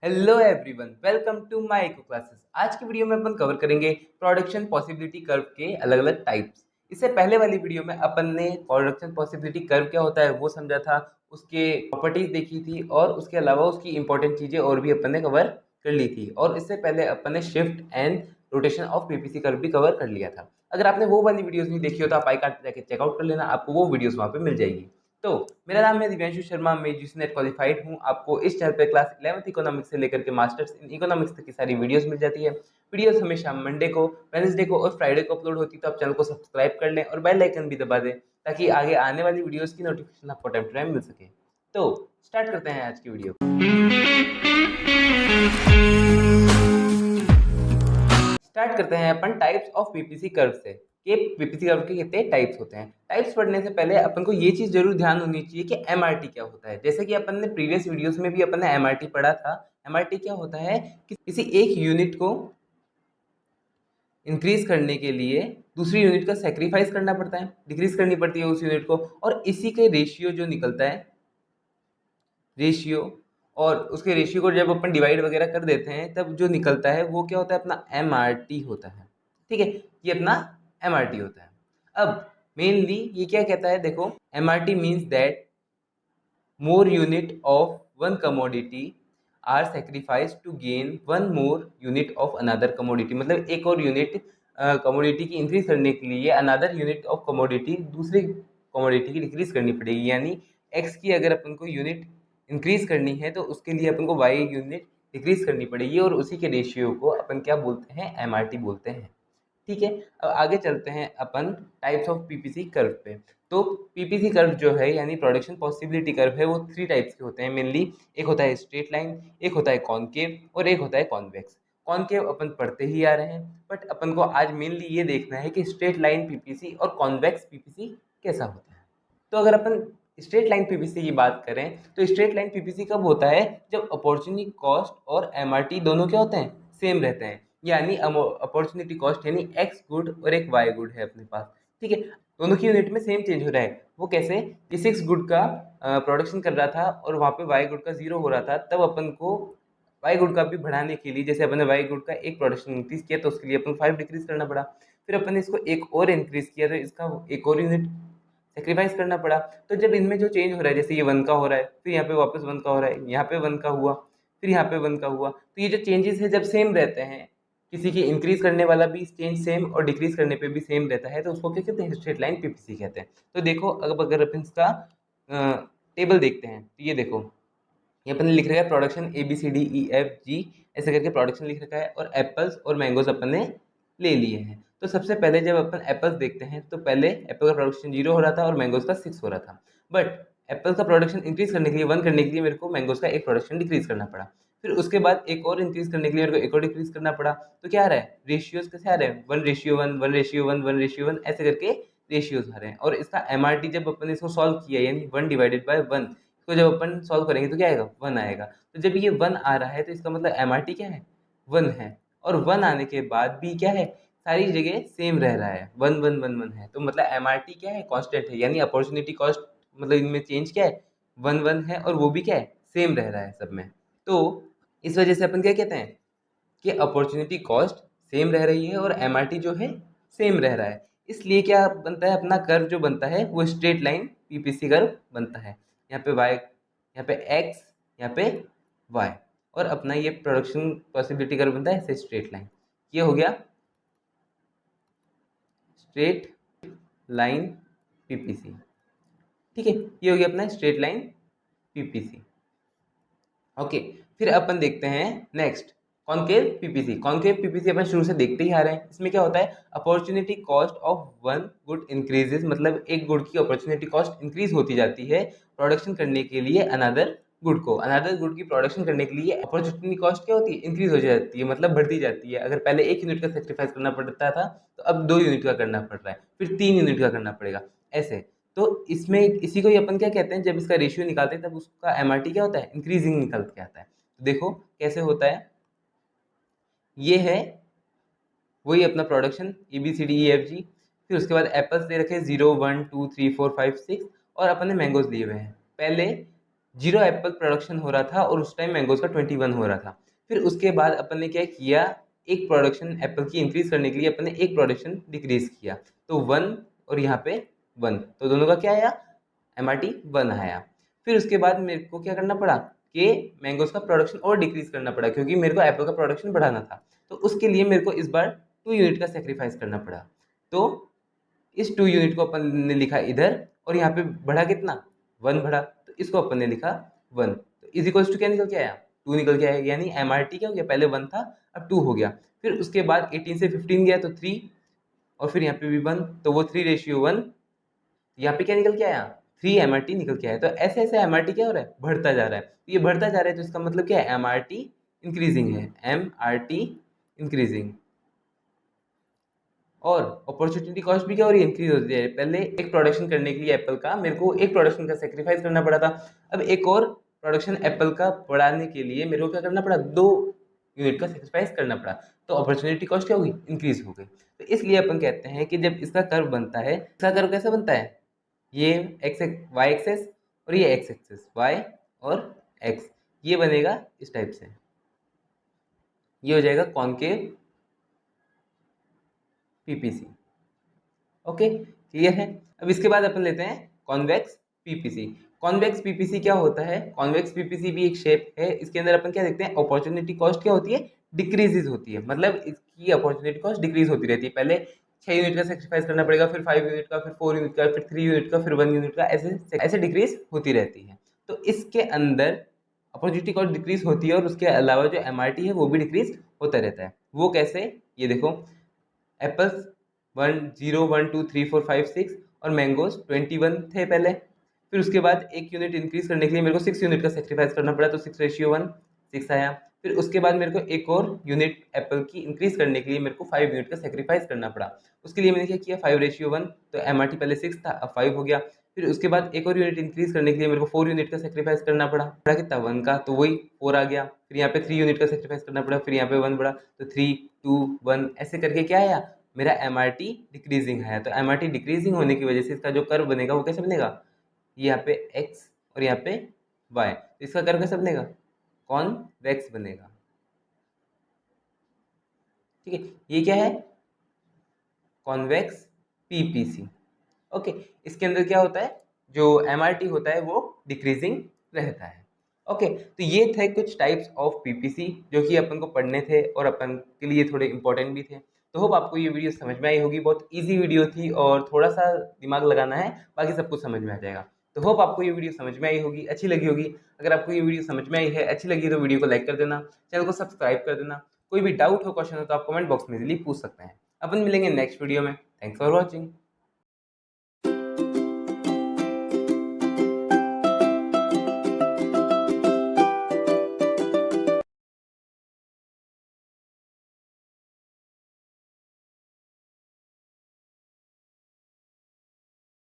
Hello everyone, welcome to my eco classes. आज की video में अपन कवर करेंगे प्रोडक्शन पॉसिबिलिटी कर्व के अलग अलग टाइप्स। इससे पहले वाली वीडियो में अपन ने प्रोडक्शन पॉसिबिलिटी कर्व क्या होता है वो समझा था, उसके प्रॉपर्टीज देखी थी और उसके अलावा उसकी इंपॉर्टेंट चीज़ें और भी अपन ने कवर कर ली थी। और इससे पहले अपन ने shift and rotation of PPC curve भी कवर कर लिया था। अगर आपने वो वाली वीडियोस नहीं देखी हो तो आप आई कार्ड जाके चेकआउट कर लेना, आपको वो वीडियोस वहाँ पे मिल जाएगी। तो मेरा नाम है दिव्यांशु शर्मा, मैं यूजी नेट क्वालिफाइड हूँ। आपको इस चैनल पे क्लास 11th इकोनॉमिक्स से लेकर के मास्टर्स इन इकोनॉमिक्स तक की सारी वीडियोस मिल जाती है। वीडियोस हमेशा मंडे को, वेडनेसडे को और फ्राइडे को अपलोड होती है, तो आप चैनल को सब्सक्राइब कर लें और बेल आइकन भी दबा दें ताकि आगे आने वाली वीडियोस की नोटिफिकेशन आपको टाइम टू टाइम मिल सके। तो स्टार्ट करते हैं आज की वीडियो। स्टार्ट करते हैं अपन टाइप्स ऑफ पीपीसी कर्व से कि पीपीसी कर्व के कितने टाइप्स होते हैं। टाइप्स पढ़ने से पहले अपन को ये चीज़ जरूर ध्यान होनी चाहिए कि एमआरटी क्या होता है। जैसे कि अपन ने प्रीवियस वीडियोस में भी अपन ने एमआरटी पढ़ा था। एमआरटी क्या होता है कि किसी एक यूनिट को इंक्रीज करने के लिए दूसरी यूनिट का सेक्रीफाइस करना पड़ता है, डिक्रीज करनी पड़ती है उस यूनिट को, और इसी के रेशियो जो निकलता है, रेशियो, और उसके रेशियो को जब अपन डिवाइड वगैरह कर देते हैं तब जो निकलता है वो क्या होता है, अपना एमआरटी होता है। ठीक है, ये अपना एमआरटी होता है। अब मेनली ये क्या कहता है, देखो, MRT means that more unit of one commodity are sacrificed to gain one more unit of another commodity। मतलब एक और यूनिट कमोडिटी की इंक्रीज करने के लिए अनदर यूनिट ऑफ कमोडिटी दूसरी कमोडिटी की डिक्रीज करनी पड़ेगी। यानी एक्स की अगर अपन को यूनिट इंक्रीज करनी है तो उसके लिए अपन को वाई यूनिट डिक्रीज करनी पड़ेगी, और उसी के रेशियो को अपन क्या बोलते हैं, एमआरटी बोलते हैं। ठीक है, अब आगे चलते हैं अपन टाइप्स ऑफ पीपीसी कर्व पे। तो पीपीसी कर्व जो है यानी प्रोडक्शन पॉसिबिलिटी कर्व है वो 3 टाइप्स के होते हैं मेनली। एक होता है स्ट्रेट लाइन, एक होता है कॉनकेव और एक होता है कॉन्वेक्स। कॉनकेव अपन पढ़ते ही आ रहे हैं, बट अपन को आज मेनली ये देखना है कि स्ट्रेट लाइन पीपीसी और कॉन्वेक्स पीपीसी कैसा होता है। तो अगर अपन स्ट्रेट लाइन पीपीसी की बात करें तो स्ट्रेट लाइन पीपीसी कब होता है, जब अपॉर्चुनिटी कॉस्ट और एमआरटी दोनों क्या होते हैं, सेम रहते हैं। यानी अपॉर्चुनिटी कॉस्ट यानी एक्स गुड और एक वाई गुड है अपने पास। ठीक है, दोनों की यूनिट में सेम चेंज हो रहा है। वो कैसे, कि 6 गुड का प्रोडक्शन कर रहा था और वहाँ पे वाई गुड का 0 हो रहा था, तब अपन को वाई गुड का भी बढ़ाने के लिए, जैसे अपन ने वाई गुड का एक प्रोडक्शन इंक्रीज किया तो उसके लिए अपन 5 डिक्रीज करना पड़ा। फिर अपन ने इसको एक और इंक्रीज किया तो इसका एक और यूनिट सेक्रीफाइस करना पड़ा। तो जब इनमें जो चेंज हो रहा है, जैसे ये 1 का हो रहा है, फिर यहाँ पे वापस 1 का हो रहा है, यहाँ पे 1 का हुआ, फिर यहाँ पे 1 का हुआ, तो ये जो चेंजेस है जब सेम रहते हैं, किसी की इंक्रीज करने वाला भी चेंज सेम और डिक्रीज करने पे भी सेम रहता है, तो उसको क्या कहते हैं, स्ट्रेट लाइन पीपीसी कहते हैं। तो देखो, अब अगर अपन इसका टेबल देखते हैं तो ये देखो, ये अपन ने लिख रखा है प्रोडक्शन ABCDEFG ऐसे करके प्रोडक्शन लिख रखा है, और एप्पल्स और मैंगोज अपन ने ले लिए हैं। तो सबसे पहले जब अपन एप्पल्स देखते हैं तो पहले एप्पल का प्रोडक्शन 0 हो रहा था और मैंगोज का 6 हो रहा था, बट एप्पल का प्रोडक्शन इंक्रीज करने के लिए 1 करने के लिए मेरे को मैंगोज का एक प्रोडक्शन डिक्रीज करना पड़ा। फिर उसके बाद एक और इंक्रीज करने के लिए मेरे को एक और डिक्रीज करना पड़ा। तो क्या आ रहा है, रेशियोज कैसे आ रहे हैं, 1:1, 1:1, 1:1 ऐसे करके रेशियोज आ रहे हैं। और इसका एमआरटी जब अपन ने इसको सॉल्व किया यानी 1/1, तो जब अपन सॉल्व करेंगे तो क्या आएगा, 1 आएगा। तो जब ये 1 आ रहा है तो इसका मतलब एमआरटी क्या है, 1 है। और 1 आने के बाद भी क्या है, सारी जगह सेम रह रहा है, 1 1 1 1 है। तो मतलब एमआरटी क्या है, कांस्टेंट है। यानी अपॉर्चुनिटी कॉस्ट मतलब इनमें चेंज क्या है, 1 1 है, और वो भी क्या है, सेम रह रहा है सब में। तो इस वजह से अपन क्या कहते हैं कि अपॉर्चुनिटी कॉस्ट सेम रह रही है और एमआरटी जो है सेम रह रहा है। इसलिए क्या बनता है, अपना कर्व जो बनता है वो स्ट्रेट लाइन पीपीसी कर्व बनता है। यहाँ पे वाई, यहाँ पे एक्स, यहाँ पे वाई, और अपना ये प्रोडक्शन पॉसिबिलिटी कर्व बनता है ऐसे स्ट्रेट लाइन। ये हो गया स्ट्रेट लाइन पीपीसी। ठीक है, ये हो गया अपना स्ट्रेट लाइन पीपीसी। ओके, फिर अपन देखते हैं next concave PPC. Concave PPC अपन शुरू से देखते ही आ रहे हैं। इसमें क्या होता है, opportunity cost of one good increases, मतलब एक गुड की अपॉर्चुनिटी कॉस्ट इंक्रीज होती जाती है प्रोडक्शन करने के लिए अनदर गुड को। अनदर गुड की प्रोडक्शन करने के लिए अपॉर्चुनिटी कॉस्ट क्या होती है, इंक्रीज हो जाती है, मतलब बढ़ती जाती है। अगर पहले 1 यूनिट का सेक्रीफाइस करना पड़ता था तो अब 2 यूनिट का करना पड़ रहा है, फिर 3 यूनिट का करना पड़ेगा, ऐसे। तो इसमें इसी को ही अपन क्या कहते हैं, जब इसका रेशियो निकालते हैं तब उसका एमआरटी क्या होता है, इंक्रीजिंग निकल के आता है। तो देखो कैसे होता है, ये है वही अपना प्रोडक्शन ABCDEFG। फिर उसके बाद एप्पल्स दे रखे 0 1 2 3 4 5 6, और अपन ने मैंगोज लिए हुए हैं। पहले 0 एप्पल प्रोडक्शन हो रहा था और उस टाइम मैंगोज का 21 हो रहा था। फिर उसके बाद अपन ने क्या किया, एक प्रोडक्शन एप्पल की इंक्रीज करने के लिए अपन ने एक प्रोडक्शन डिक्रीज किया, तो 1 और यहाँ पे 1, तो दोनों का क्या आया, MRT 1 आया। फिर उसके बाद मेरे को क्या करना पड़ा कि मैंगोज का प्रोडक्शन और डिक्रीज करना पड़ा, क्योंकि मेरे को एप्पल का प्रोडक्शन बढ़ाना था। तो उसके लिए मेरे को इस बार 2 यूनिट का सेक्रीफाइस करना पड़ा। तो इस 2 यूनिट को अपन ने लिखा इधर, और यहाँ पे बढ़ा कितना, 1 बढ़ा, तो इसको अपन ने लिखा 1। तो इज इक्वल्स टू क्या निकल के आया, 2 निकल के आया, यानी MRT क्या हो गया, पहले 1 था अब 2 हो गया। फिर उसके बाद 18 से 15 गया तो 3, और फिर यहाँ पे भी 1, तो वो 3:1। यहाँ पे क्या निकल के आया, 3 MRT निकल के आया। तो ऐसे ऐसे MRT क्या हो रहा है, बढ़ता जा रहा है। तो ये बढ़ता जा रहा है, तो इसका मतलब क्या है, MRT इंक्रीजिंग है, MRT इंक्रीजिंग। और अपॉर्चुनिटी कॉस्ट भी क्या हो रही है, इंक्रीज होती है। पहले एक प्रोडक्शन करने के लिए एप्पल का मेरे को एक प्रोडक्शन का सेक्रीफाइस करना पड़ा था, अब एक और प्रोडक्शन एप्पल का बढ़ाने के लिए मेरे को क्या करना पड़ा, 2 यूनिट का सेक्रीफाइस करना पड़ा, तो अपॉर्चुनिटी कॉस्ट क्या होगी, इंक्रीज हो गई। तो इसलिए अपन कहते हैं कि जब इसका कर्व बनता है, इसका कर्व कैसे बनता है, ये एक्स वाई एक्सेस और ये एक्स एक्सेस, वाई और एक्स, ये बनेगा इस टाइप से, ये हो जाएगा कॉनकेव पीपीसी। ओके, क्लियर है। अब इसके बाद अपन लेते हैं कॉन्वेक्स पीपीसी। कॉन्वेक्स पीपीसी क्या होता है, कॉन्वेक्स पीपीसी भी एक शेप है, इसके अंदर अपन क्या देखते हैं, अपॉर्चुनिटी कॉस्ट क्या होती है, डिक्रीजेज होती है, मतलब इसकी अपॉर्चुनिटी कॉस्ट डिक्रीज होती रहती है। पहले 6 यूनिट का सेक्रीफाइस करना पड़ेगा, फिर 5 यूनिट का, फिर 4 यूनिट का, फिर 3 यूनिट का, फिर 1 यूनिट का, ऐसे ऐसे डिक्रीज होती रहती है। तो इसके अंदर अपॉर्चुनिटी कॉस्ट डिक्रीज होती है, और उसके अलावा जो MRT है वो भी डिक्रीज होता रहता है। वो कैसे, ये देखो, एप्पल्स 1 0 1 2 3 4 5 6 और मैंगोज 21 थे पहले। फिर उसके बाद एक यूनिट इंक्रीज करने के लिए मेरे को 6 यूनिट का सेक्रीफाइस करना पड़ा, तो 6:1 6 आया। फिर उसके बाद मेरे को एक और यूनिट एप्पल की इंक्रीज करने के लिए मेरे को 5 यूनिट का सेक्रीफाइस करना पड़ा, उसके लिए मैंने क्या किया, 5:1, तो MRT पहले 6 था अब 5 हो गया। फिर उसके बाद एक और यूनिट इंक्रीज करने के लिए मेरे को 4 यूनिट का सेक्रीफाइस करना पड़ा कितना, 1 का, तो वही 4 आ गया। फिर यहाँ पे 3 यूनिट का सेक्रीफाइस करना पड़ा, फिर यहाँ पे 1 बढ़ा, तो 3 2 1 ऐसे करके क्या आया, मेरा MRT डिक्रीजिंग है। तो MRT डिक्रीजिंग होने की वजह से इसका जो कर्व बनेगा वो कैसे बनेगा, ये यहाँ पे x और यहाँ पे y, तो इसका कर्व कैसे बनेगा, कॉन्वेक्स बनेगा। ठीक है, ये क्या है, कॉन्वेक्स पीपीसी। ओके, इसके अंदर क्या होता है, जो MRT होता है वो डिक्रीजिंग रहता है। ओके, तो ये थे कुछ टाइप्स ऑफ पीपीसी जो कि अपन को पढ़ने थे और अपन के लिए थोड़े इंपॉर्टेंट भी थे। तो होप आपको ये वीडियो समझ में आई होगी, बहुत इजी वीडियो थी और थोड़ा सा दिमाग लगाना है, बाकी सब कुछ समझ में आ जाएगा। तो होप आपको ये वीडियो समझ में आई होगी, अच्छी लगी होगी। अगर आपको ये वीडियो समझ में आई है, अच्छी लगी, तो वीडियो को लाइक कर देना, चैनल को सब्सक्राइब कर देना। कोई भी डाउट हो, क्वेश्चन हो, तो आप कमेंट बॉक्स में इजीली पूछ सकते हैं। अपन मिलेंगे नेक्स्ट वीडियो में। Thanks for watching.